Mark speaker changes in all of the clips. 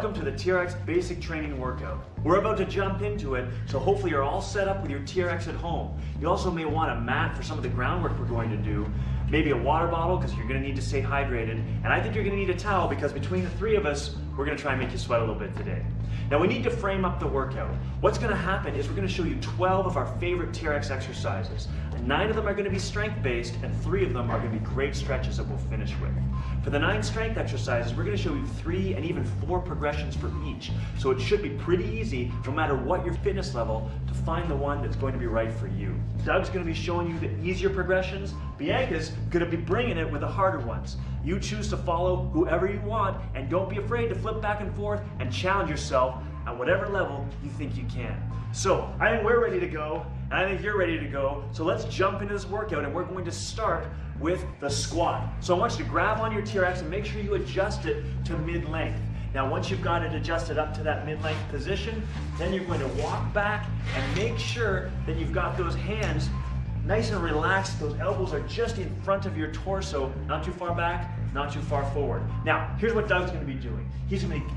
Speaker 1: Welcome to the TRX Basic Training Workout. We're about to jump into it, so hopefully you're all set up with your TRX at home. You also may want a mat for some of the groundwork we're going to do, maybe a water bottle because you're going to need to stay hydrated, and I think you're going to need a towel because between the three of us, we're going to try and make you sweat a little bit today. Now we need to frame up the workout. What's going to happen is we're going to show you 12 of our favorite TRX exercises. 9 of them are going to be strength-based, and 3 of them are going to be great stretches that we'll finish with. For the 9 strength exercises, we're going to show you 3 and even 4 progressions for each. So it should be pretty easy, no matter what your fitness level, to find the one that's going to be right for you. Doug's going to be showing you the easier progressions. Bianca's going to be bringing it with the harder ones. You choose to follow whoever you want, and don't be afraid to flip back and forth and challenge yourself at whatever level you think you can. So I think we're ready to go, and I think you're ready to go. So let's jump into this workout, and we're going to start with the squat. So I want you to grab on your TRX and make sure you adjust it to mid-length. Now once you've got it adjusted up to that mid-length position, then you're going to walk back and make sure that you've got those hands nice and relaxed. Those elbows are just in front of your torso, not too far back, not too far forward. Now, here's what Doug's going to be doing. He's going to be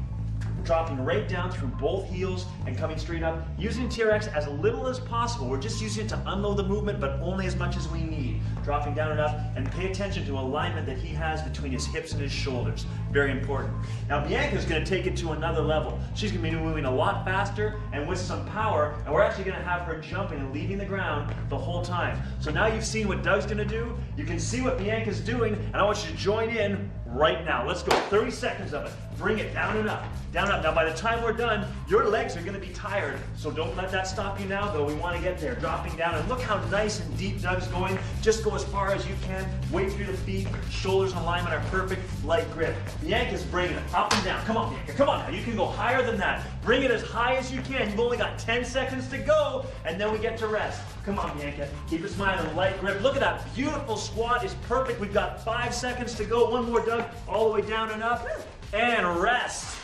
Speaker 1: dropping right down through both heels and coming straight up, using TRX as little as possible. We're just using it to unload the movement, but only as much as we need. Dropping down and up, and pay attention to alignment that he has between his hips and his shoulders. Very important. Now Bianca's going to take it to another level. She's going to be moving a lot faster and with some power, and we're actually going to have her jumping and leaving the ground the whole time. So now you've seen what Doug's going to do, you can see what Bianca's doing, and I want you to join in right now. Let's go, 30 seconds of it. Bring it down and up, down and up. Now by the time we're done, your legs are going to be tired, so don't let that stop you now, though. We want to get there. Dropping down, and look how nice and deep Doug's going. Just go as far as you can, weight through the feet, shoulders in alignment are perfect, light grip. Bianca's bringing it up and down. Come on, Bianca, come on now. You can go higher than that. Bring it as high as you can. You've only got 10 seconds to go, and then we get to rest. Come on, Bianca, keep it smiling, light grip. Look at that beautiful squat, is perfect. We've got 5 seconds to go. One more, Doug, all the way down and up, and rest.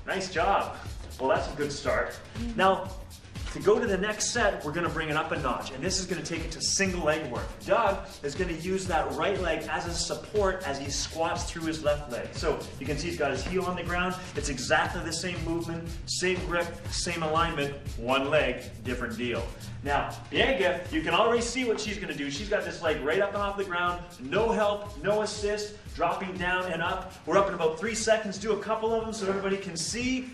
Speaker 1: Nice job. Well, that's a good start. Now, to go to the next set, we're going to bring it up a notch, and this is going to take it to single leg work. Doug is going to use that right leg as a support as he squats through his left leg. So you can see he's got his heel on the ground. It's exactly the same movement, same grip, same alignment, one leg, different deal. Now, Bianca, you can already see what she's going to do. She's got this leg right up and off the ground, no help, no assist, dropping down and up. We're up in about 3 seconds. Do a couple of them so everybody can see.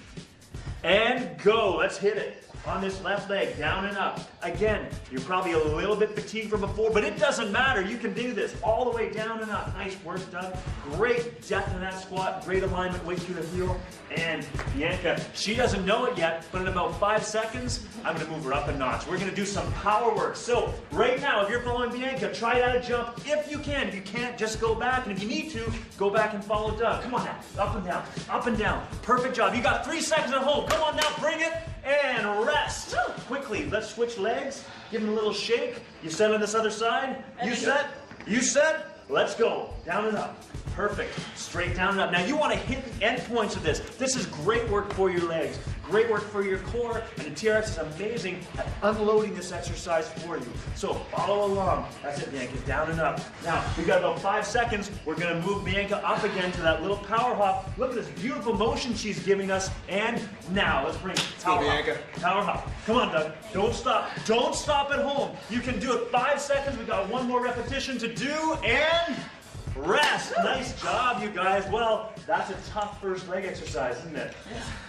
Speaker 1: And go. Let's hit it. On this left leg, down and up. Again, you're probably a little bit fatigued from before, but it doesn't matter. You can do this all the way down and up. Nice work, Doug. Great depth in that squat, great alignment, weight through the heel. And Bianca, she doesn't know it yet, but in about 5 seconds, I'm gonna move her up a notch. We're gonna do some power work. So right now, if you're following Bianca, try that jump if you can. If you can't, just go back. And if you need to, go back and follow Doug. Come on now, up and down, up and down. Perfect job. You got 3 seconds at home. Come on now, bring it. And rest. Quickly, let's switch legs. Give him a little shake. You set on this other side. You set. You set. Let's go. Down and up. Perfect. Straight down and up. Now you want to hit the end points of this. This is great work for your legs. Great work for your core. And the TRX is amazing at unloading this exercise for you. So follow along. That's it, Bianca. Down and up. Now, we've got about 5 seconds. We're going to move Bianca up again to that little power hop. Look at this beautiful motion she's giving us. And now, let's bring power hop. Power hop. Come on, Doug. Don't stop. Don't stop at home. You can do it 5 seconds. We've got 1 more repetition to do. And rest. Nice job, you guys. Well, that's a tough first leg exercise, isn't it?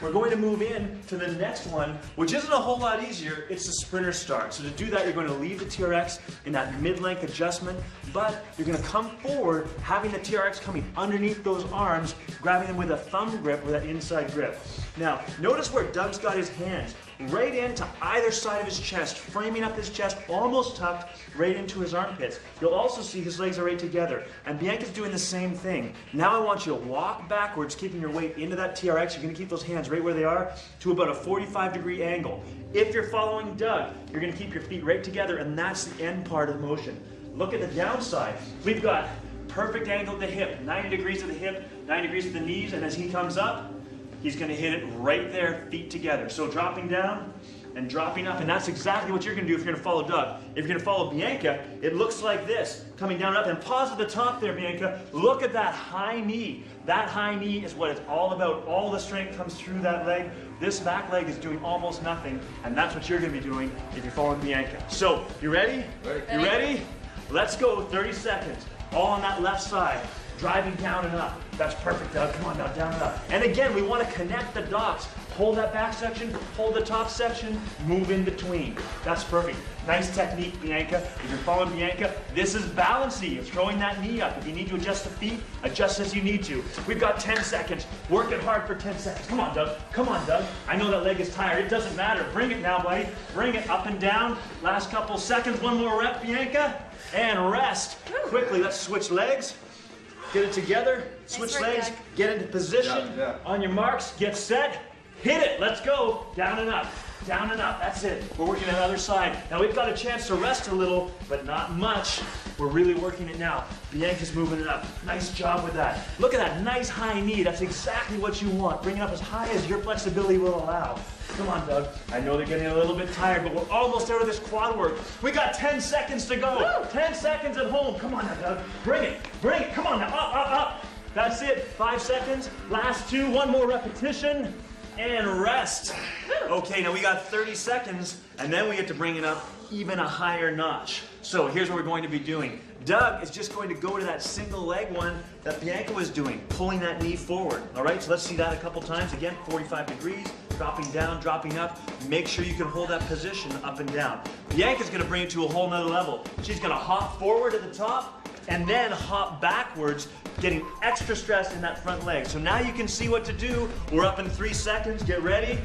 Speaker 1: We're going to move in to the next one, which isn't a whole lot easier. It's the sprinter start. So to do that, you're going to leave the TRX in that mid-length adjustment, but you're going to come forward, having the TRX coming underneath those arms, grabbing them with a thumb grip or that inside grip. Now, notice where Doug's got his hands right into either side of his chest, framing up his chest, almost tucked right into his armpits. You'll also see his legs are right together. And Bianca's doing the same thing. Now I want you to walk backwards, keeping your weight into that TRX. You're going to keep those hands right where they are to about a 45-degree angle. If you're following Doug, you're going to keep your feet right together, and that's the end part of the motion. Look at the downside. We've got perfect angle at the hip, 90 degrees at the hip, 90 degrees at the knees, and as he comes up, he's gonna hit it right there, feet together. So dropping down and dropping up, and that's exactly what you're gonna do if you're gonna follow Doug. If you're gonna follow Bianca, it looks like this, coming down up, and pause at the top there, Bianca. Look at that high knee. That high knee is what it's all about. All the strength comes through that leg. This back leg is doing almost nothing, and that's what you're gonna be doing if you're following Bianca. So, you ready?
Speaker 2: Ready.
Speaker 1: You ready? Let's go, 30 seconds. All on that left side, driving down and up. That's perfect, Doug. Come on now, down and up. And again, we want to connect the dots. Hold that back section, hold the top section, move in between. That's perfect. Nice technique, Bianca. If you're following Bianca, this is balancey. You're throwing that knee up. If you need to adjust the feet, adjust as you need to. We've got 10 seconds. Work it hard for 10 seconds. Come on, Doug. Come on, Doug. I know that leg is tired. It doesn't matter. Bring it now, buddy. Bring it up and down. Last couple seconds. One more rep, Bianca. And rest. Quickly, let's switch legs. Get it together. Switch legs. Get into position. On your marks. Get set. Hit it. Let's go. Down and up. Down and up. That's it. We're working on the other side. Now we've got a chance to rest a little, but not much. We're really working it now. Bianca's moving it up. Nice job with that. Look at that nice high knee. That's exactly what you want. Bring it up as high as your flexibility will allow. Come on, Doug. I know they're getting a little bit tired, but we're almost out of this quad work. We got 10 seconds to go. Woo! 10 seconds at home. Come on now, Doug. Bring it. Bring it. Come on now. Up, up, up. That's it. 5 seconds. Last 2. One more repetition. And rest. Okay, now we got 30 seconds, and then we get to bring it up even a higher notch. So here's what we're going to be doing. Doug is just going to go to that single leg one that Bianca was doing, pulling that knee forward. All right, so let's see that a couple times. Again, 45 degrees, dropping down, dropping up. Make sure you can hold that position up and down. Bianca's gonna bring it to a whole nother level. She's gonna hop forward at the top, and then hop backwards, getting extra stress in that front leg. So now you can see what to do. We're up in 3 seconds. Get ready,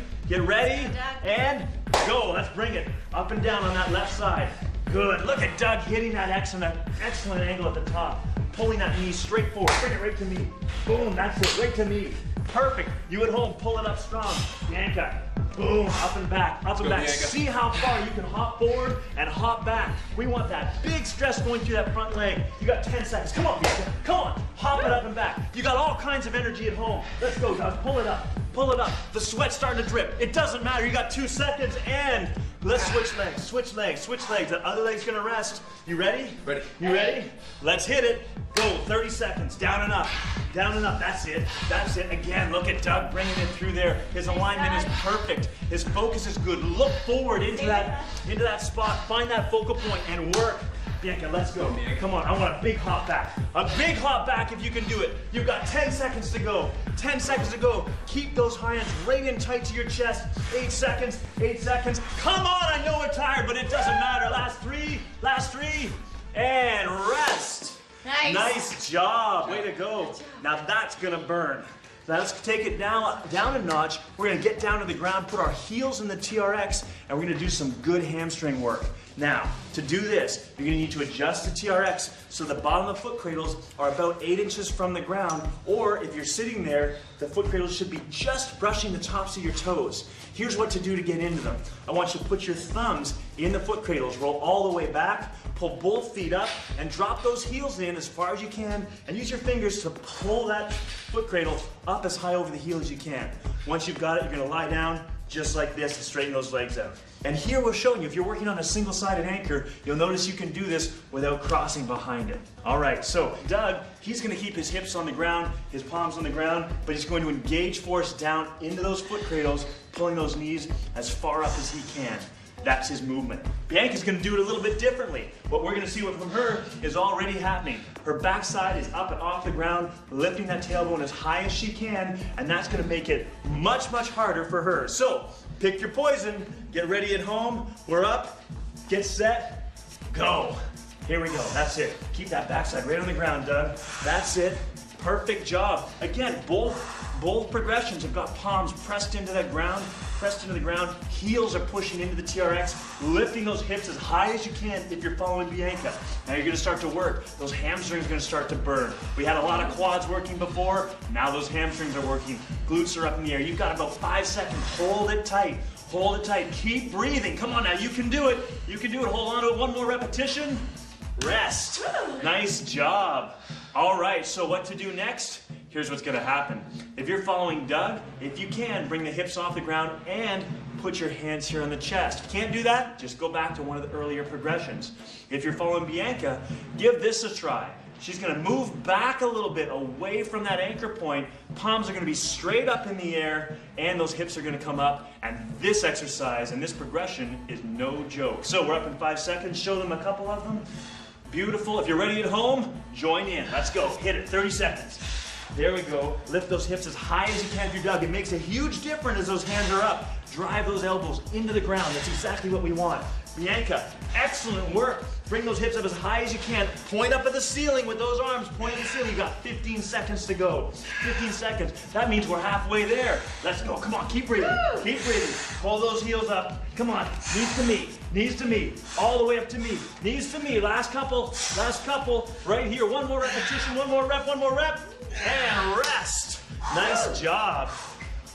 Speaker 1: and go. Let's bring it up and down on that left side. Good. Look at Doug hitting that excellent angle at the top. Pulling that knee straight forward. Bring it right to me. Boom, that's it, right to me. Perfect. You at home, pull it up strong. Bianca. Boom, up and back, up and back. Bianca. See how far you can hop forward and hop back. We want that big stress going through that front leg. You got 10 seconds. Come on, Bianca. Come on. Hop it up and back. You got all kinds of energy at home. Let's go, Doug. Pull it up. Pull it up. The sweat's starting to drip. It doesn't matter. You got 2 seconds, and let's switch legs, switch legs, switch legs. The other leg's gonna rest. You ready?
Speaker 2: Ready.
Speaker 1: You ready? Let's hit it. Go, 30 seconds. Down and up. Down and up. That's it. That's it. Again, look at Doug bringing it through there. His alignment is perfect. His focus is good. Look forward into that spot. Find that focal point and work. Bianca, let's go. Come on, I want a big hop back. A big hop back if you can do it. You've got 10 seconds to go. 10 seconds to go. Keep those hands right in tight to your chest. 8 seconds, 8 seconds. Come on, I know we're tired, but it doesn't matter. Last three, and rest.
Speaker 3: Nice.
Speaker 1: Nice job. Way to go. Now that's gonna burn. Now let's take it down a notch. We're gonna get down to the ground, put our heels in the TRX, and we're gonna do some good hamstring work. Now, to do this, you're gonna need to adjust the TRX so the bottom of the foot cradles are about 8 inches from the ground, or if you're sitting there, the foot cradles should be just brushing the tops of your toes. Here's what to do to get into them. I want you to put your thumbs in the foot cradles, roll all the way back, pull both feet up, and drop those heels in as far as you can, and use your fingers to pull that foot cradle up as high over the heel as you can. Once you've got it, you're gonna lie down just like this and straighten those legs out. And here we're showing you, if you're working on a single-sided anchor, you'll notice you can do this without crossing behind it. All right, so Doug, he's gonna keep his hips on the ground, his palms on the ground, but he's going to engage force down into those foot cradles, pulling those knees as far up as he can. That's his movement. Bianca's gonna do it a little bit differently. What we're gonna see from her is already happening. Her backside is up and off the ground, lifting that tailbone as high as she can, and that's gonna make it much, much harder for her. So, pick your poison, get ready at home, we're up, get set, go. Here we go, that's it. Keep that backside right on the ground, Doug. That's it, perfect job. Again, both progressions have got palms pressed into the ground, heels are pushing into the TRX, lifting those hips as high as you can if you're following Bianca. Now you're gonna start to work. Those hamstrings are gonna start to burn. We had a lot of quads working before, now those hamstrings are working. Glutes are up in the air. You've got about 5 seconds, hold it tight. Hold it tight, keep breathing. Come on now, you can do it. You can do it, hold on to it, one more repetition. Rest, nice job. All right, so what to do next? here's what's gonna happen. If you're following Doug, if you can, bring the hips off the ground and put your hands here on the chest. If you can't do that, just go back to one of the earlier progressions. If you're following Bianca, give this a try. She's gonna move back a little bit away from that anchor point. Palms are gonna be straight up in the air and those hips are gonna come up. And this exercise and this progression is no joke. So we're up in 5 seconds. Show them a couple of them. Beautiful. If you're ready at home, join in. Let's go. Hit it. 30 seconds. There we go. Lift those hips as high as you can if you're Doug. It makes a huge difference as those hands are up. Drive those elbows into the ground. That's exactly what we want. Bianca, excellent work. Bring those hips up as high as you can. Point up at the ceiling with those arms. Point at the ceiling. You've got 15 seconds to go. 15 seconds. That means we're halfway there. Let's go. Come on. Keep breathing. Keep breathing. Pull those heels up. Come on. Knees to me. Knees to me. All the way up to me. Knees to me. Last couple. Last couple. Right here. One more repetition. One more rep. One more rep. And rest. Nice job.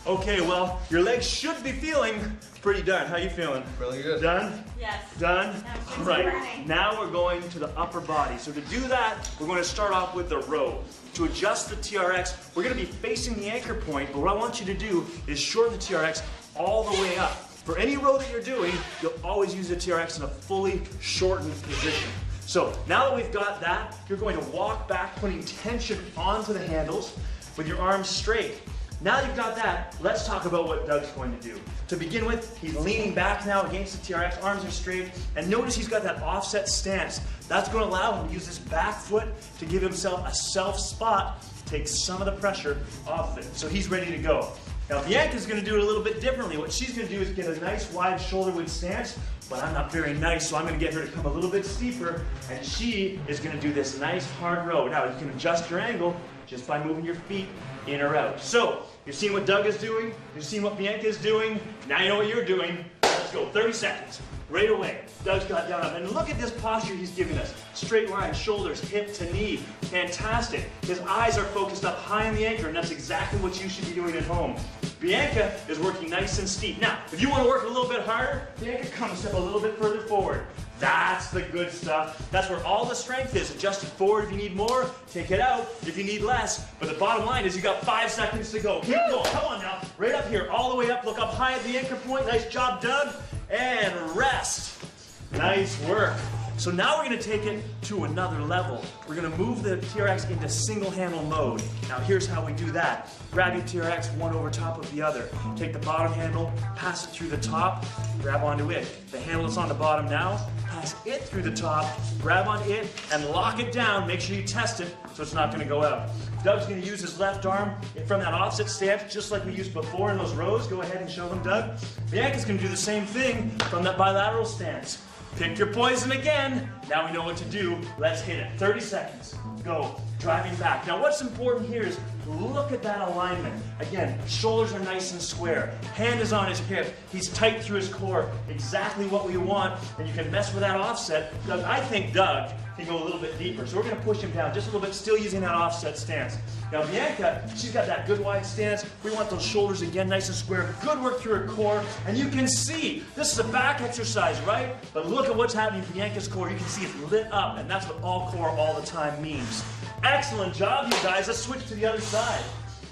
Speaker 1: Okay, well, your legs should be feeling pretty done. How you feeling?
Speaker 2: Really good.
Speaker 1: Done?
Speaker 3: Yes.
Speaker 1: Done? All right. Now we're going to the upper body. So to do that, we're going to start off with the row. To adjust the TRX, we're going to be facing the anchor point, but what I want you to do is shorten the TRX all the way up. For any row that you're doing, you'll always use the TRX in a fully shortened position. So now that we've got that, you're going to walk back, putting tension onto the handles with your arms straight. Now you've got that, let's talk about what Doug's going to do. To begin with, he's leaning back now against the TRX, arms are straight, and notice he's got that offset stance. That's going to allow him to use his back foot to give himself a self spot, take some of the pressure off of it. So he's ready to go. Now Bianca's going to do it a little bit differently. What she's going to do is get a nice wide shoulder width stance, but I'm not very nice, so I'm going to get her to come a little bit steeper, and she is going to do this nice hard row. Now you can adjust your angle just by moving your feet in or out. So, you've seen what Doug is doing, you've seen what Bianca is doing, now you know what you're doing. Let's go, 30 seconds, right away. Doug's got down up, and look at this posture he's giving us. Straight line, shoulders, hip to knee, fantastic. His eyes are focused up high on the anchor, and that's exactly what you should be doing at home. Bianca is working nice and steep. Now, if you want to work a little bit harder, Bianca, come a step a little bit further forward. That's the good stuff. That's where all the strength is. Adjust it forward if you need more, take it out if you need less. But the bottom line is you got 5 seconds to go. Keep going, come on now. Right up here, all the way up, look up high at the anchor point. Nice job, Doug. And rest. Nice work. So now we're going to take it to another level. We're going to move the TRX into single handle mode. Now here's how we do that. Grab your TRX one over top of the other. Take the bottom handle, pass it through the top, grab onto it. The handle that's on the bottom now, pass it through the top, grab on it, and lock it down. Make sure you test it so it's not going to go out. Doug's going to use his left arm from that offset stance just like we used before in those rows. Go ahead and show them, Doug. Bianca's going to do the same thing from that bilateral stance. Pick your poison again. Now we know what to do. Let's hit it. 30 seconds. Go. Driving back. Now what's important here is look at that alignment. Again, shoulders are nice and square. Hand is on his hip. He's tight through his core. Exactly what we want. And you can mess with that offset. Doug, I think Doug can go a little bit deeper. So we're going to push him down just a little bit, still using that offset stance. Now Bianca, she's got that good wide stance. We want those shoulders again nice and square. Good work through her core. And you can see, this is a back exercise, right? But look at what's happening in Bianca's core. You can see it's lit up. And that's what all core all the time means. Excellent job, you guys. Let's switch to the other side.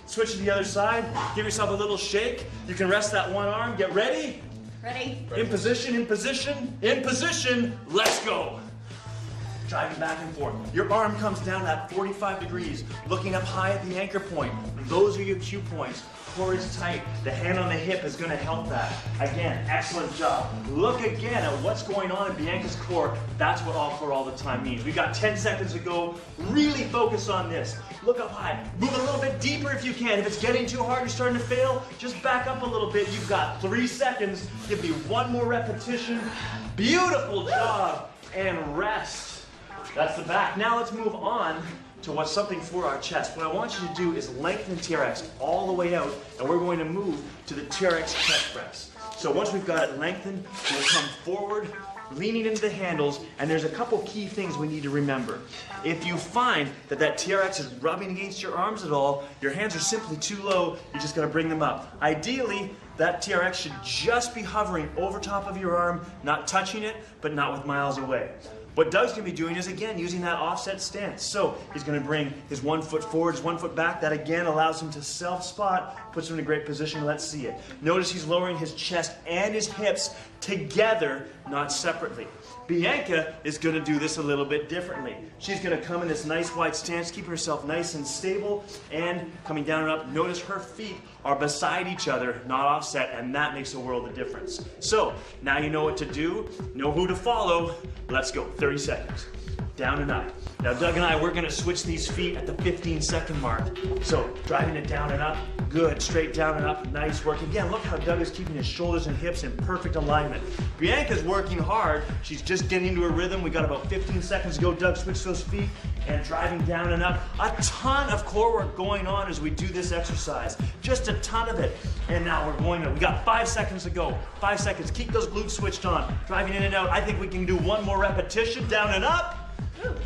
Speaker 1: Switch to the other side. Give yourself a little shake. You can rest that one arm. Get ready.
Speaker 3: Ready.
Speaker 1: In position, in position, in position. Let's go. Driving back and forth. Your arm comes down at 45 degrees, looking up high at the anchor point. Those are your cue points. Core is tight. The hand on the hip is going to help that. Again, excellent job. Look again at what's going on in Bianca's core. That's what all core all the time means. We've got 10 seconds to go. Really focus on this. Look up high. Move a little bit deeper if you can. If it's getting too hard, you're starting to fail, just back up a little bit. You've got 3 seconds. Give me one more repetition. Beautiful job. And rest. That's the back. Now let's move on to what's something for our chest. What I want you to do is lengthen TRX all the way out, and we're going to move to the TRX chest press. So once we've got it lengthened, we'll come forward, leaning into the handles, and there's a couple key things we need to remember. If you find that that TRX is rubbing against your arms at all, your hands are simply too low, you just gotta bring them up. Ideally, that TRX should just be hovering over top of your arm, not touching it, but not with miles away. What Doug's gonna be doing is, again, using that offset stance. So he's gonna bring his 1 foot forward, his 1 foot back. That again allows him to self-spot, puts him in a great position. Let's see it. Notice he's lowering his chest and his hips together, not separately. Bianca is gonna do this a little bit differently. She's gonna come in this nice wide stance, keep herself nice and stable, and coming down and up. Notice her feet are beside each other, not offset, and that makes a world of difference. So, now you know what to do, know who to follow. Let's go, 30 seconds. Down and up. Now Doug and I, we're gonna switch these feet at the 15-second mark. So, driving it down and up, good, straight down and up, nice work. Again, look how Doug is keeping his shoulders and hips in perfect alignment. Bianca's working hard, she's just getting into her rhythm. We got about 15 seconds to go. Doug, switch those feet and driving down and up. A ton of core work going on as we do this exercise. Just a ton of it. And now we got 5 seconds to go. 5 seconds, keep those glutes switched on. Driving in and out, I think we can do one more repetition, down and up.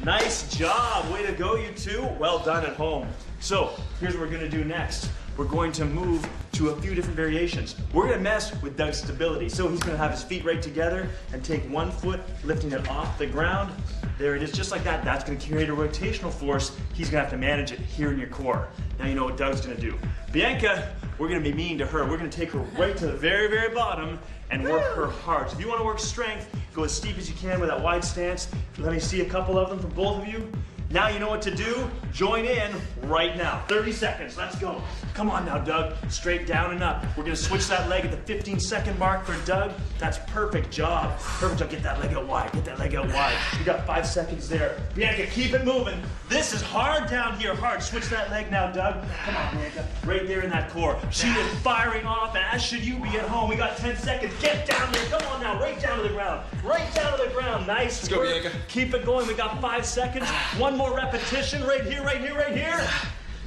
Speaker 1: Nice job, way to go you two. Well done at home. So here's what we're gonna do next. We're going to move to a few different variations. We're gonna mess with Doug's stability. So he's gonna have his feet right together and take 1 foot, lifting it off the ground. There it is, just like that. That's gonna create a rotational force. He's gonna have to manage it here in your core. Now you know what Doug's gonna do. Bianca, we're gonna be mean to her. We're gonna take her right to the very, very bottom and work her hard. So if you wanna work strength, go as steep as you can with that wide stance. Let me see a couple of them from both of you. Now you know what to do. Join in right now. 30 seconds, let's go. Come on now, Doug. Straight down and up. We're gonna switch that leg at the 15-second mark for Doug. That's perfect job. Perfect job, get that leg out wide, get that leg out wide. You got 5 seconds there. Bianca, keep it moving. This is hard down here, hard. Switch that leg now, Doug. Come on, Bianca. Right there in that core. She is firing off, and as should you be at home. We got 10 seconds. Get down there, come on now. Right down to the ground. Right down to the ground. Nice
Speaker 2: Let's go,
Speaker 1: work.
Speaker 2: Bianca.
Speaker 1: Keep it going, we got 5 seconds. One more repetition, right here, right here, right here.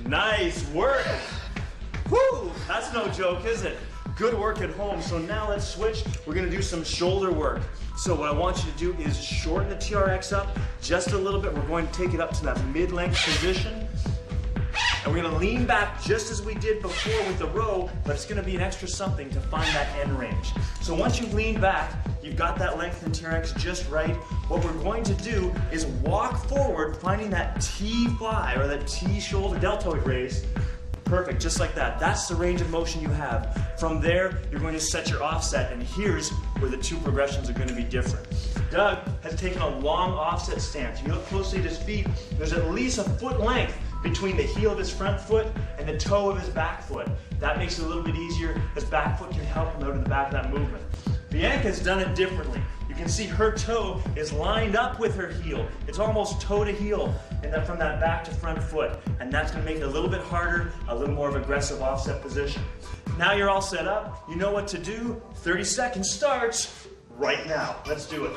Speaker 1: Nice work. Whew, that's no joke, is it? Good work at home. So now let's switch. We're gonna do some shoulder work. So what I want you to do is shorten the TRX up just a little bit. We're going to take it up to that mid-length position. And we're gonna lean back just as we did before with the row, but it's gonna be an extra something to find that end range. So once you've leaned back, you've got that length in TRX just right. What we're going to do is walk forward, finding that T fly or that T shoulder deltoid raise. Perfect, just like that. That's the range of motion you have. From there, you're going to set your offset, and here's where the two progressions are going to be different. Doug has taken a long offset stance. If you look closely at his feet, there's at least a foot length between the heel of his front foot and the toe of his back foot. That makes it a little bit easier. His back foot can help him out of the back of that movement. Bianca's done it differently. You can see her toe is lined up with her heel. It's almost toe to heel, and then from that back to front foot. And that's gonna make it a little bit harder, a little more of an aggressive offset position. Now you're all set up, you know what to do. 30 seconds starts right now. Let's do it.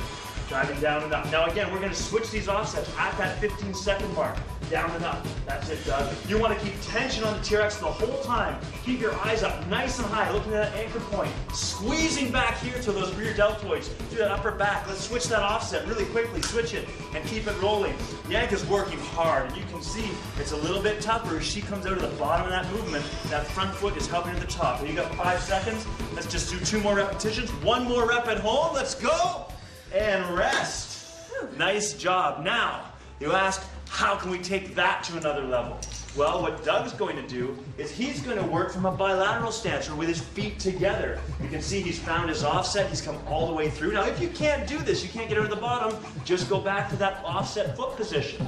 Speaker 1: Driving down and up. Now again, we're gonna switch these offsets at that 15-second mark. Down and up. That's it, Doug. You want to keep tension on the TRX the whole time. Keep your eyes up nice and high, looking at that anchor point. Squeezing back here to those rear deltoids, through that upper back. Let's switch that offset really quickly. Switch it and keep it rolling. Bianca's working hard, and you can see it's a little bit tougher as she comes out of the bottom of that movement. That front foot is helping at the top. And you got 5 seconds. Let's just do 2 more repetitions. 1 more rep at home. Let's go. And rest. Nice job. Now, you ask, how can we take that to another level? Well, what Doug's going to do is he's going to work from a bilateral stance or with his feet together. You can see he's found his offset. He's come all the way through. Now, if you can't do this, you can't get out of the bottom, just go back to that offset foot position.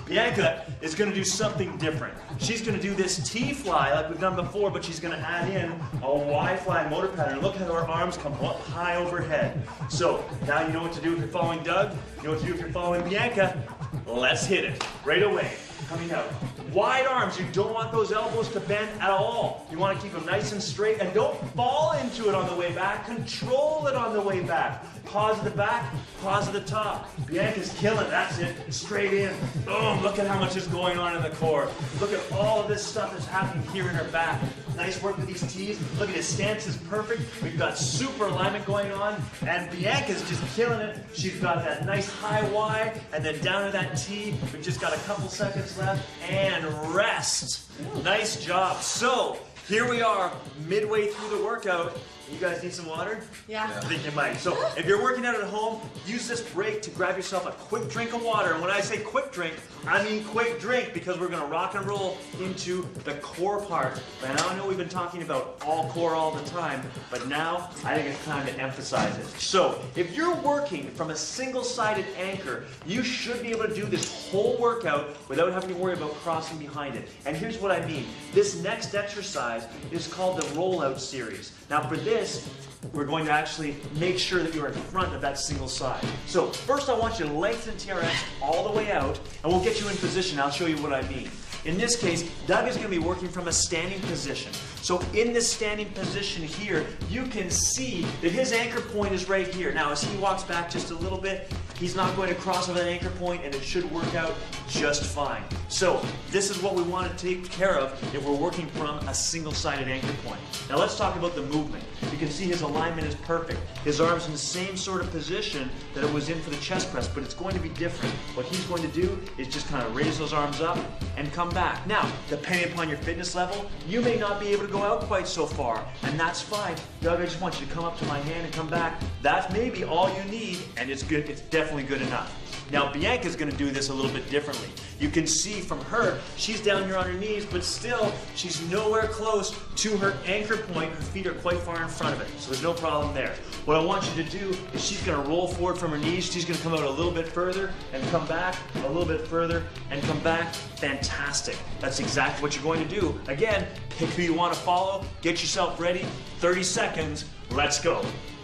Speaker 1: Bianca is going to do something different. She's going to do this T-fly like we've done before, but she's going to add in a Y-fly motor pattern. Look how her arms come up high overhead. So now you know what to do if you're following Doug. You know what to do if you're following Bianca. Let's hit it right away. Coming out. Wide arms. You don't want those elbows to bend at all. You want to keep them nice and straight, and don't fall into it on the way back. Control it on the way back. Pause at the back, pause at the top. Bianca's killing. That's it. Straight in. Boom. Look at how much is going on in the core. Look at all of this stuff that's happening here in her back. Nice work with these T's. Look at his stance is perfect. We've got super alignment going on, and Bianca's just killing it. She's got that nice high Y, and then down to that T. We've just got a couple seconds left, and rest. Nice job. So, here we are, midway through the workout. You guys need some water?
Speaker 2: Yeah.
Speaker 1: I think you might. So if you're working out at home, use this break to grab yourself a quick drink of water. And when I say quick drink, I mean quick drink, because we're gonna rock and roll into the core part. And I know we've been talking about all core all the time, but now I think it's time to emphasize it. So if you're working from a single-sided anchor, you should be able to do this whole workout without having to worry about crossing behind it. And here's what I mean. This next exercise is called the Rollout series. Now for this, we're going to actually make sure that you're in front of that single side. So first I want you to lengthen TRX all the way out, and we'll get you in position. I'll show you what I mean. In this case, Doug is going to be working from a standing position. So in this standing position here, you can see that his anchor point is right here. Now as he walks back just a little bit, he's not going to cross over that anchor point, and it should work out just fine. So this is what we want to take care of if we're working from a single-sided anchor point. Now let's talk about the movement. You can see his alignment is perfect. His arm's in the same sort of position that it was in for the chest press, but it's going to be different. What he's going to do is just kind of raise those arms up and come back. Now, depending upon your fitness level, you may not be able to go out quite so far, and that's fine. Doug, I just want you to come up to my hand and come back. That's maybe all you need, and it's good. It's definitely good enough. Now, Bianca's going to do this a little bit differently. You can see from her, she's down here on her knees, but still, she's nowhere close to her anchor point. Her feet are quite far in front of it, so there's no problem there. What I want you to do is she's going to roll forward from her knees. She's going to come out a little bit further and come back, a little bit further and come back. Fantastic. That's exactly what you're going to do. Again, pick who you want to follow. Get yourself ready. 30 seconds. Let's go.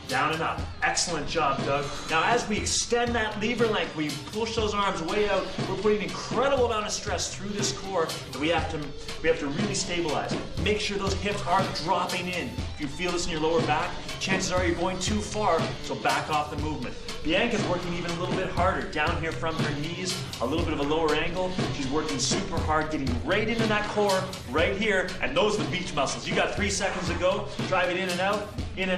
Speaker 1: Down and up. Excellent job, Doug. Now, as we extend that lever length, we push those arms way out, we're putting an incredible amount of stress through this core that we have to really stabilize. Make sure those hips aren't dropping in. If you feel this in your lower back, chances are you're going too far, so back off the movement. Bianca's working even a little bit harder. Down here from her knees, a little bit of a lower angle. She's working super hard, getting right into that core, right here, and those are the beach muscles. You got 3 seconds to go. Drive it in and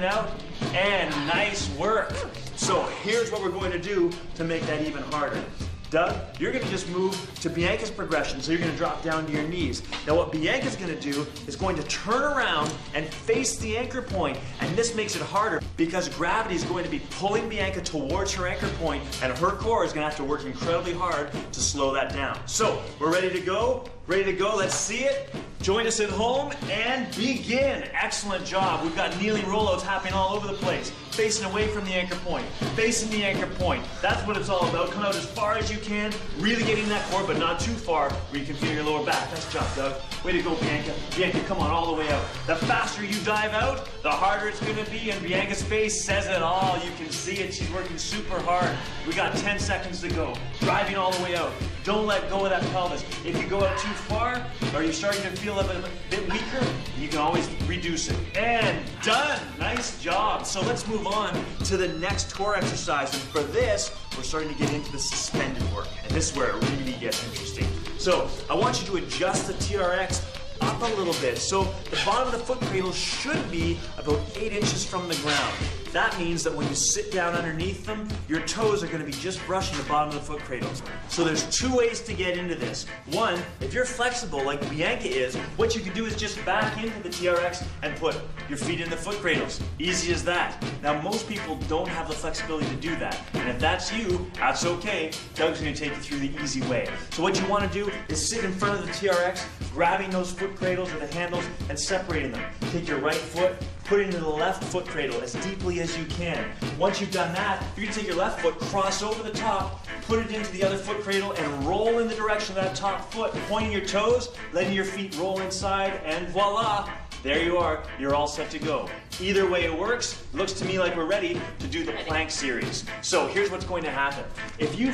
Speaker 1: out, and nice work. So here's what we're going to do to make that even harder. Doug, you're going to just move to Bianca's progression, so you're going to drop down to your knees. Now what Bianca's going to do is going to turn around and face the anchor point, and this makes it harder because gravity is going to be pulling Bianca towards her anchor point, and her core is going to have to work incredibly hard to slow that down. So we're ready to go? Ready to go? Let's see it. Join us at home and begin. Excellent job. We've got kneeling rollouts happening all over the place. Facing away from the anchor point. Facing the anchor point. That's what it's all about. Come out as far as you can. Really getting that core, but not too far where you can feel your lower back. Nice job, Doug. Way to go, Bianca. Bianca, come on, all the way out. The faster you dive out, the harder it's going to be, and Bianca's face says it all. You can see it. She's working super hard. We got 10 seconds to go. Driving all the way out. Don't let go of that pelvis. If you go out too far, or you're starting to feel a bit weaker, you can always reduce it. And done. Nice job. So let's move on to the next core exercise. And for this, we're starting to get into the suspended work. And this is where it really gets interesting. So I want you to adjust the TRX up a little bit. So the bottom of the foot cradle should be about 8 inches from the ground. That means that when you sit down underneath them, your toes are going to be just brushing the bottom of the foot cradles. So there's 2 ways to get into this. One, if you're flexible like Bianca is, what you can do is just back into the TRX and put your feet in the foot cradles. Easy as that. Now most people don't have the flexibility to do that. And if that's you, that's okay. Doug's going to take you through the easy way. So what you want to do is sit in front of the TRX, grabbing those foot cradles or the handles and separating them. Take your right foot, put it into the left foot cradle as deeply as you can. Once you've done that, you're going to take your left foot, cross over the top, put it into the other foot cradle, and roll in the direction of that top foot, pointing your toes, letting your feet roll inside, and voila! There you are, you're all set to go. Either way it works, looks to me like we're ready to do the plank series. So here's what's going to happen. If you're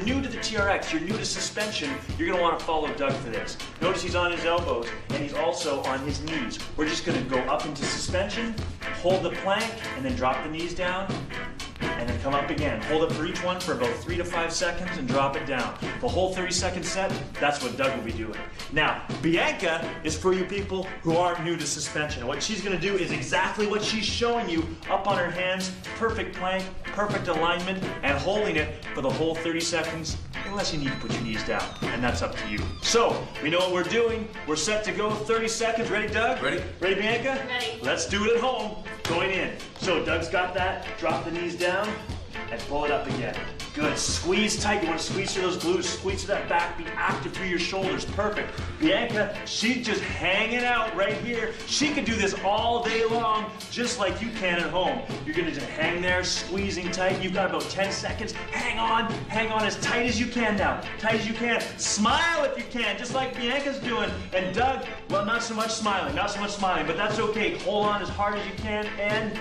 Speaker 1: new to the TRX, you're new to suspension, you're going to want to follow Doug for this. Notice he's on his elbows and he's also on his knees. We're just going to go up into suspension, hold the plank, and then drop the knees down, and then come up again. Hold it for each one for about 3 to 5 seconds and drop it down. The whole 30-second set, that's what Doug will be doing. Now, Bianca is for you people who aren't new to suspension. What she's going to do is exactly what she's showing you, up on her hands, perfect plank, perfect alignment, and holding it for the whole 30 seconds, unless you need to put your knees down, and that's up to you. So, we know what we're doing. We're set to go. 30 seconds. Ready, Doug?
Speaker 3: Ready.
Speaker 1: Ready, Bianca?
Speaker 2: Ready.
Speaker 1: Let's do it at home. Join in. So Doug's got that. Drop the knees down and pull it up again. Good. Squeeze tight. You want to squeeze through those glutes. Squeeze to that back. Be active through your shoulders. Perfect. Bianca, she's just hanging out right here. She can do this all day long, just like you can at home. You're going to just hang there, squeezing tight. You've got about 10 seconds. Hang on as tight as you can now. Tight as you can. Smile if you can, just like Bianca's doing. And Doug, well, not so much smiling, but that's okay. Hold on as hard as you can and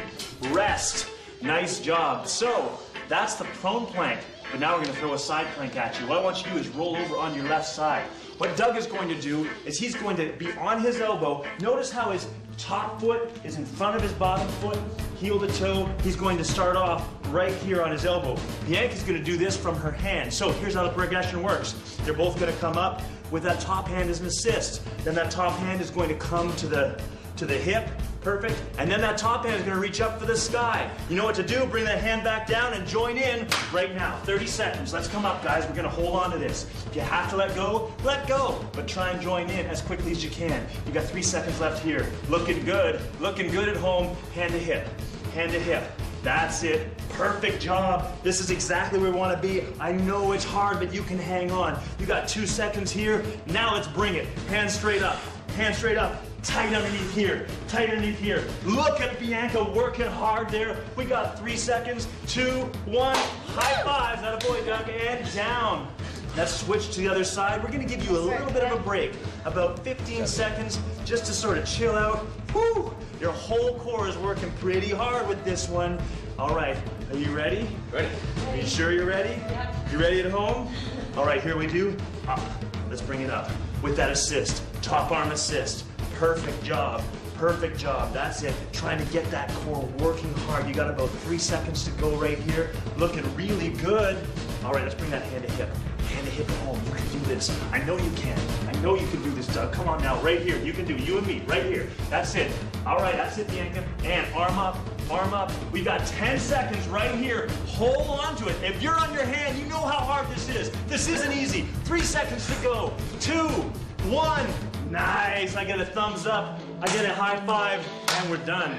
Speaker 1: rest. Nice job. So, that's the prone plank, but now we're going to throw a side plank at you. What I want you to do is roll over on your left side. What Doug is going to do is he's going to be on his elbow. Notice how his top foot is in front of his bottom foot, heel to toe. He's going to start off right here on his elbow. Bianca's going to do this from her hand. So here's how the progression works. They're both going to come up with that top hand as an assist. Then that top hand is going to come to the hip. Perfect. And then that top hand is going to reach up for the sky. You know what to do. Bring that hand back down and join in right now. 30 seconds. Let's come up, guys. We're going to hold on to this. If you have to let go, let go. But try and join in as quickly as you can. You got 3 seconds left here. Looking good. Looking good at home. Hand to hip. Hand to hip. That's it. Perfect job. This is exactly where we want to be. I know it's hard, but you can hang on. You got 2 seconds here. Now let's bring it. Hands straight up. Hands straight up. Tight underneath here. Tight underneath here. Look at Bianca working hard there. We got 3 seconds. 2, 1. High fives. That a boy, Doug. And down. Let's switch to the other side. We're going to give you a little bit of a break. About 15 seconds just to sort of chill out. Woo! Your whole core is working pretty hard with this one. All right. Are you ready?
Speaker 2: Ready.
Speaker 1: Are you sure you're ready?
Speaker 3: Yeah.
Speaker 1: You ready at home? All right, here we do. Up. Let's bring it up. With that assist. Top arm assist. Perfect job. Perfect job. That's it. Trying to get that core working hard. You got about 3 seconds to go right here. Looking really good. All right, let's bring that hand to hip. Hand to hip at home. You can do this. I know you can. I know you can do this, Doug. Come on now, right here. You can do it. You and me, right here. That's it. All right, that's it, Bianca. And arm up, arm up. We got 10 seconds right here. Hold on to it. If you're on your hand, you know how hard this is. This isn't easy. 3 seconds to go. 2, 1. Nice. I get a thumbs up. I get a high five, and we're done.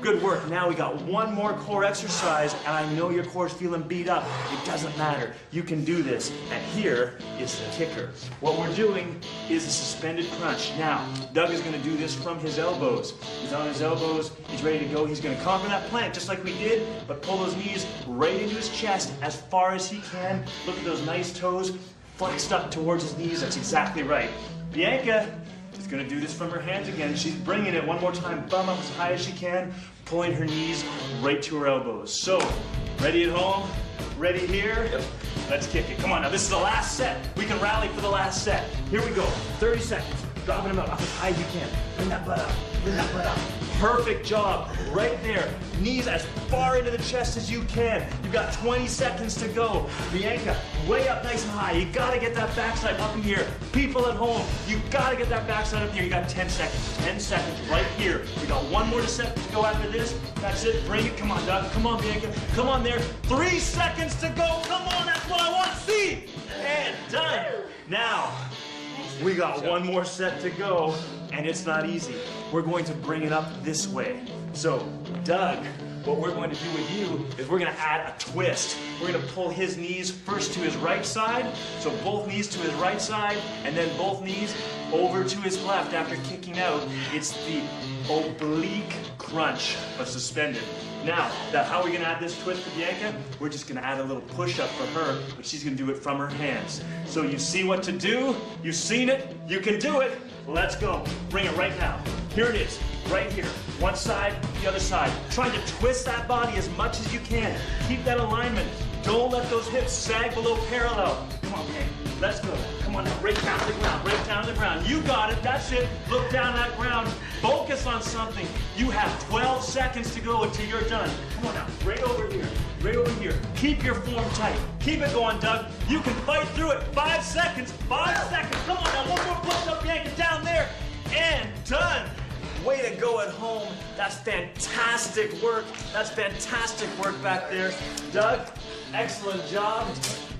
Speaker 1: Good work. Now we got one more core exercise, and I know your core's feeling beat up. It doesn't matter. You can do this. And here is the kicker. What we're doing is a suspended crunch. Now, Doug is going to do this from his elbows. He's on his elbows. He's ready to go. He's going to come from that plank just like we did, but pull those knees right into his chest as far as he can. Look at those nice toes flexed up towards his knees. That's exactly right. Bianca is going to do this from her hands again. She's bringing it one more time, bum up as high as she can, pulling her knees right to her elbows. So, ready at home? Ready here?
Speaker 2: Yep.
Speaker 1: Let's kick it. Come on now, this is the last set. We can rally for the last set. Here we go. 30 seconds. Dropping them up as high as you can. Bring that butt up. Bring that butt up. Perfect job. Right there. Knees as far into the chest as you can. You've got 20 seconds to go. Bianca, way up nice and high. You gotta get that backside up in here. People at home, you gotta get that backside up here. You got 10 seconds. 10 seconds right here. We got one more set to go after this. That's it. Bring it. Come on, Doug. Come on, Bianca. Come on there. 3 seconds to go. Come on. That's what I want to see. And done. Now, we got one more set to go, and it's not easy. We're going to bring it up this way. So, Doug, what we're going to do with you is we're going to add a twist. We're going to pull his knees first to his right side, so both knees to his right side, and then both knees over to his left after kicking out. It's the oblique crunch, but suspended. Now, how are we going to add this twist to Bianca? We're just going to add a little push-up for her, but she's going to do it from her hands. So you see what to do, you've seen it, you can do it. Let's go. Bring it right now. Here it is, right here. One side, the other side. Trying to twist that body as much as you can. Keep that alignment. Don't let those hips sag below parallel. Come on, Bianca. Let's go. Come on now, right down to the ground, right down to the ground. You got it, that's it. Look down at that ground. Focus on something. You have 12 seconds to go until you're done. Come on now, right over here, right over here. Keep your form tight. Keep it going, Doug. You can fight through it. 5 seconds, 5 seconds. Come on now, one more push up, Bianca, down there. And done. Way to go at home. That's fantastic work. That's fantastic work back there. Doug, excellent job.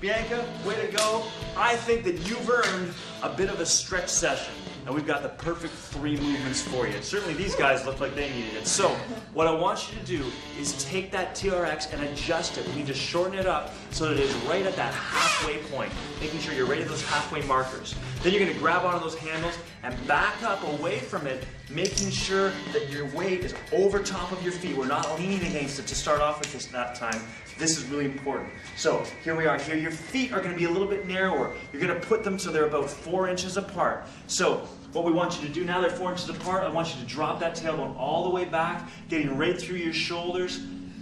Speaker 1: Bianca, way to go. I think that you've earned a bit of a stretch session. and we've got the perfect 3 movements for you. Certainly these guys look like they needed it. So what I want you to do is take that TRX and adjust it. We need to shorten it up so that it is right at that halfway point, making sure you're right at those halfway markers. Then you're going to grab onto those handles and back up away from it, making sure that your weight is over top of your feet. We're not leaning against it to start off with this that time. This is really important. So here we are. Here your feet are going to be a little bit narrower. You're going to put them so they're about 4 inches apart. So what we want you to do now they're 4 inches apart, I want you to drop that tailbone all the way back, getting right through your shoulders.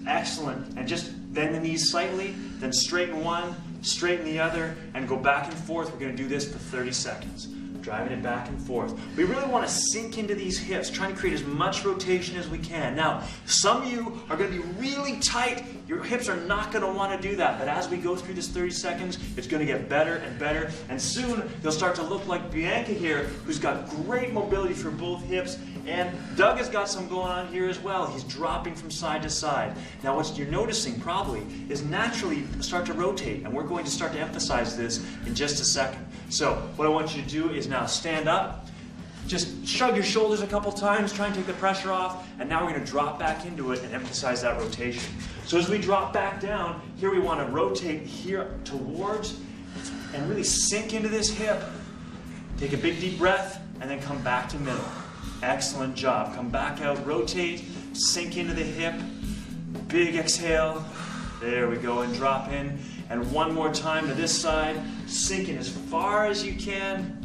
Speaker 1: Excellent. And just bend the knees slightly, then straighten one, straighten the other, and go back and forth. We're going to do this for 30 seconds. Driving it back and forth. We really want to sink into these hips, trying to create as much rotation as we can. Now, some of you are going to be really tight. Your hips are not going to want to do that, but as we go through this 30 seconds, it's going to get better and better, and soon you'll start to look like Bianca here, who's got great mobility for both hips, and Doug has got some going on here as well. He's dropping from side to side. Now, what you're noticing probably is naturally start to rotate, and we're going to start to emphasize this in just a second. So what I want you to do is now stand up, just shrug your shoulders a couple times, try and take the pressure off, and now we're going to drop back into it and emphasize that rotation. So as we drop back down, here we want to rotate here towards and really sink into this hip. Take a big deep breath and then come back to middle. Excellent job. Come back out, rotate, sink into the hip, big exhale. There we go, and drop in. And one more time to this side, sink in as far as you can,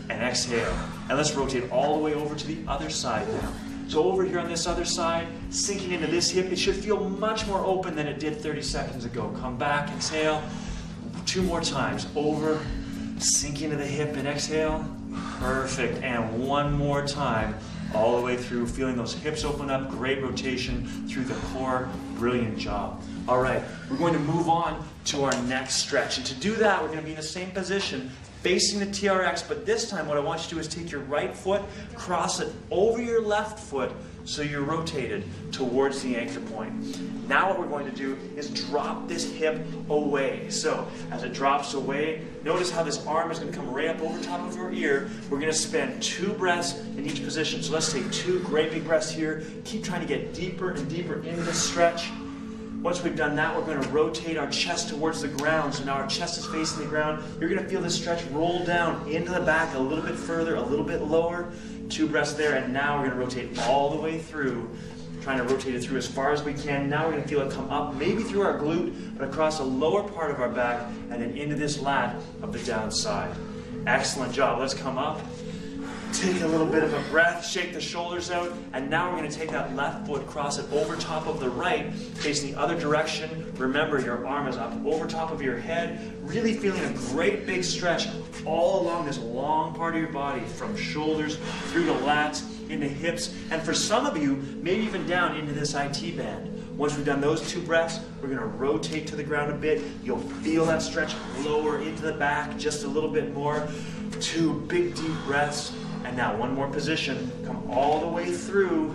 Speaker 1: and exhale. And let's rotate all the way over to the other side now. So over here on this other side, sinking into this hip, it should feel much more open than it did 30 seconds ago. Come back, exhale. 2 more times. Over, sink into the hip and exhale. Perfect. And one more time, all the way through, feeling those hips open up, great rotation through the core. Brilliant job. All right, we're going to move on to our next stretch. And to do that, we're going to be in the same position, facing the TRX, but this time what I want you to do is take your right foot, cross it over your left foot so you're rotated towards the anchor point. Now what we're going to do is drop this hip away. So as it drops away, notice how this arm is going to come right up over top of your ear. We're going to spend 2 breaths in each position. So let's take 2 great big breaths here. Keep trying to get deeper and deeper into the stretch. Once we've done that, we're going to rotate our chest towards the ground. So now our chest is facing the ground. You're going to feel this stretch roll down into the back a little bit further, a little bit lower. 2 breaths there, and now we're going to rotate all the way through, trying to rotate it through as far as we can. Now we're going to feel it come up, maybe through our glute, but across the lower part of our back, and then into this lat of the downside. Excellent job. Let's come up. Take a little bit of a breath, shake the shoulders out, and now we're going to take that left foot, cross it over top of the right, facing the other direction. Remember, your arm is up over top of your head, really feeling a great big stretch all along this long part of your body, from shoulders through to lats, into hips, and for some of you, maybe even down into this IT band. Once we've done those 2 breaths, we're going to rotate to the ground a bit. You'll feel that stretch lower into the back just a little bit more. 2 big deep breaths. And now one more position, come all the way through,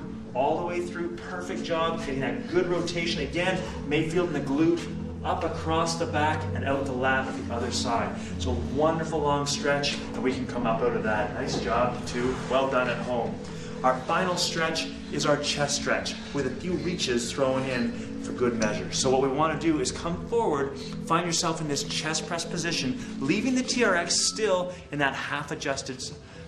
Speaker 1: perfect job, getting that good rotation. Again, may feel in the glute, up across the back and out the lat of the other side. So wonderful long stretch, and we can come up out of that. Nice job, you 2, well done at home. Our final stretch is our chest stretch, with a few reaches thrown in for good measure. So what we want to do is come forward, find yourself in this chest press position, leaving the TRX still in that half adjusted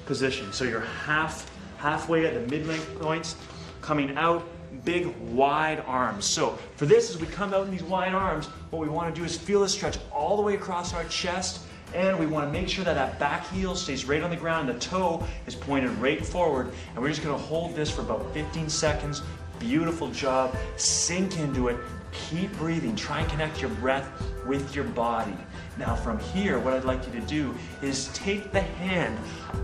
Speaker 1: position. So you're halfway at the mid-length points, coming out, big wide arms. So for this, as we come out in these wide arms, what we want to do is feel the stretch all the way across our chest, and we want to make sure that that back heel stays right on the ground, the toe is pointed right forward, and we're just going to hold this for about 15 seconds. Beautiful job. Sink into it. Keep breathing. Try and connect your breath with your body. Now from here, what I'd like you to do is take the hand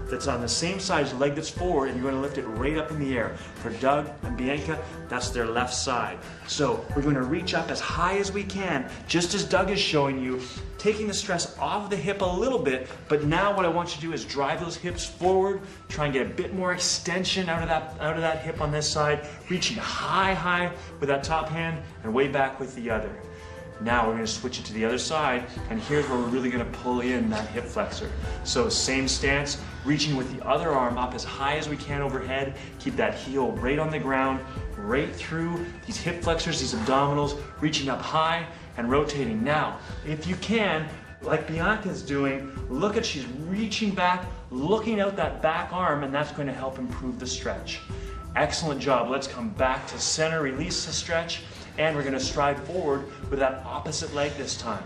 Speaker 1: that's on the same side as the leg that's forward, and you're going to lift it right up in the air. For Doug and Bianca, that's their left side. So we're going to reach up as high as we can, just as Doug is showing you, taking the stress off of the hip a little bit, but now what I want you to do is drive those hips forward, try and get a bit more extension out of that hip on this side, reaching high with that top hand and way back with the other. Now we're going to switch it to the other side, and here's where we're really going to pull in that hip flexor. So same stance, reaching with the other arm up as high as we can overhead. Keep that heel right on the ground, right through these hip flexors, these abdominals, reaching up high and rotating. Now, if you can, like Bianca's doing, look at, she's reaching back, looking out that back arm, and that's going to help improve the stretch. Excellent job. Let's come back to center, release the stretch, and we're going to stride forward with that opposite leg this time.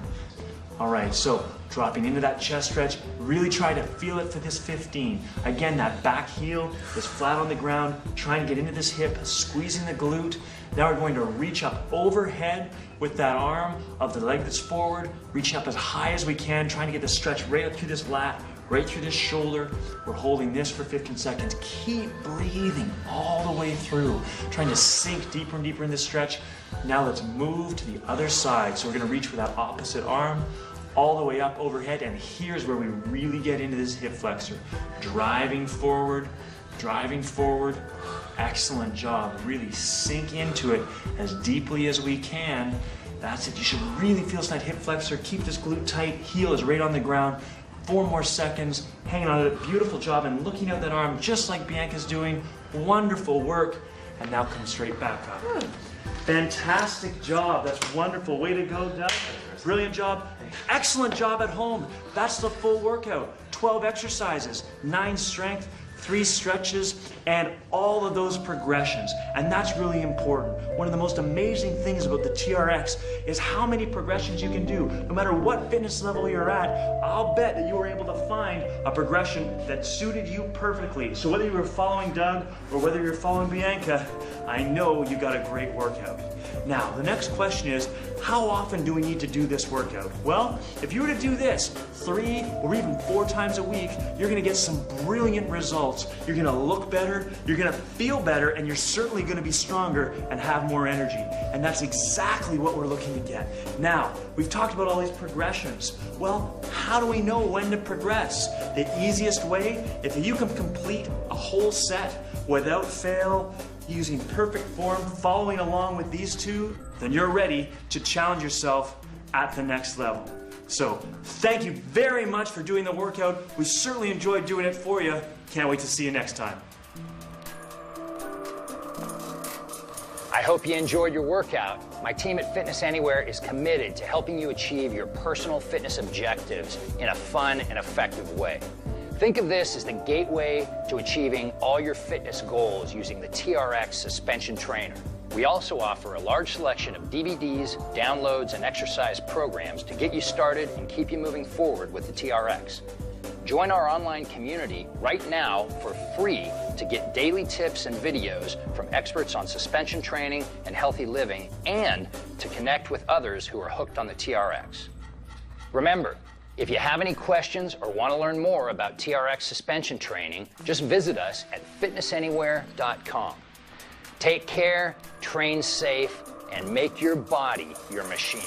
Speaker 1: All right, so dropping into that chest stretch, really try to feel it for this 15. Again, that back heel is flat on the ground, trying to get into this hip, squeezing the glute. Now we're going to reach up overhead with that arm of the leg that's forward, reaching up as high as we can, trying to get the stretch right up through this lat, right through this shoulder. We're holding this for 15 seconds. Keep breathing all the way through, trying to sink deeper and deeper in this stretch. Now let's move to the other side. So we're going to reach with that opposite arm all the way up overhead, and here's where we really get into this hip flexor. Driving forward, excellent job. Really sink into it as deeply as we can. That's it, you should really feel that hip flexor. Keep this glute tight, heel is right on the ground. 4 more seconds, hanging on to it, beautiful job, and looking at that arm just like Bianca's doing. Wonderful work, and now come straight back up. Good. Fantastic job, that's wonderful. Way to go, Doug. Brilliant job. Excellent job at home. That's the full workout. 12 exercises, 9 strength, 3 stretches, and all of those progressions. And that's really important. One of the most amazing things about the TRX is how many progressions you can do. No matter what fitness level you're at, I'll bet that you were able to find a progression that suited you perfectly. So whether you were following Doug or whether you're following Bianca, I know you got a great workout. Now, the next question is, how often do we need to do this workout? Well, if you were to do this 3 or even 4 times a week, you're gonna get some brilliant results. You're gonna look better, you're gonna feel better, and you're certainly gonna be stronger and have more energy. And that's exactly what we're looking to get. Now, we've talked about all these progressions. Well, how do we know when to progress? The easiest way, if you can complete a whole set without fail, using perfect form, following along with these 2, then you're ready to challenge yourself at the next level. So, thank you very much for doing the workout. We certainly enjoyed doing it for you. Can't wait to see you next time.
Speaker 2: I hope you enjoyed your workout. My team at Fitness Anywhere is committed to helping you achieve your personal fitness objectives in a fun and effective way. Think of this as the gateway to achieving all your fitness goals using the TRX suspension trainer. We also offer a large selection of DVDs, downloads, and exercise programs to get you started and keep you moving forward with the TRX. Join our online community right now for free to get daily tips and videos from experts on suspension training and healthy living, and to connect with others who are hooked on the TRX. Remember, if you have any questions or want to learn more about TRX suspension training, just visit us at fitnessanywhere.com. Take care, train safe, and make your body your machine.